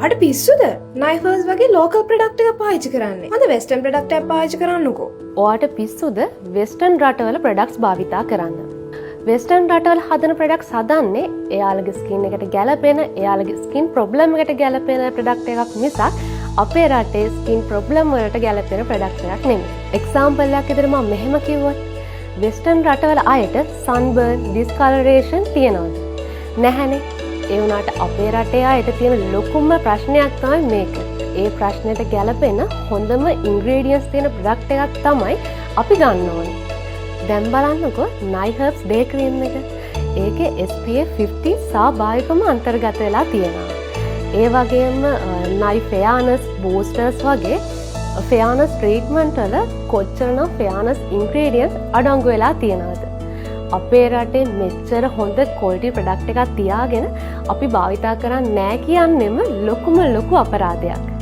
ඔයාට පිස්සුද? නයිෆර්ස් වගේ local product එක පාවිච්චි කරන්නේ. අද වෙස්ටර්න් ප්‍රොඩක්ට් එකක් පාවිච්චි කරන්නකෝ. ඔයාට පිස්සුද වෙස්ටර්න් රටවල ප්‍රොඩක්ට්ස් භාවිතා කරන්න. වෙස්ටර්න් රටවල හදන ප්‍රොඩක්ට්ස් හදන්නේ එයාලගේ ස්කින් එකට ගැලපෙන, එයාලගේ ස්කින් ප්‍රොබ්ලම් එකට ගැලපෙන ප්‍රොඩක්ට් එකක් මිසක් අපේ රටේ ස්කින් ප්‍රොබ්ලම් වලට ගැලපෙන ප්‍රොඩක්ට් එකක් නෙමෙයි. එක්සැම්පල් එකක් විදිහට මම මෙහෙම කිව්වොත් වෙස්ටර්න් රටවල අයට සන්බර්න්, ඩිස්කලරේෂන් තියෙනවද? නැහැනේ. ඒ වුණාට අපේ රටේ අයට තියෙන ලොකුම ප්‍රශ්නයක් තමයි මේක. ඒ ප්‍රශ්නෙට ගැලපෙන හොඳම ඉන්ග්‍රීඩියන්ට්ස් තියෙන ප්‍රොඩක්ට් එකක් තමයි අපි ගන්න ඕනේ. දැන් බලන්නකෝ නයිහර්බ්ස් ඩේ ක්‍රීම් එක. ඒකේ SPF 50 සාභාවිකවම අන්තර්ගත වෙලා තියෙනවා. ඒ වගේම නයි ෆෙයානස් බූස්ටර්ස් වගේ ෆෙයානස් ට්‍රීට්මන්ට් වල කොච්චරනම් ෆෙයානස් ඉන්ග්‍රීඩියන්ට්ස් අඩංගු වෙලා තියෙනවද? අපේ රටේ මෙච්චර හොඳ ක්වොලිටි ප්‍රොඩක්ට් එකක් තියාගෙන අපි භාවිතා කරන්නේ නැහැ කියන්නෙම ලොකුම ලොකු අපරාධයක්.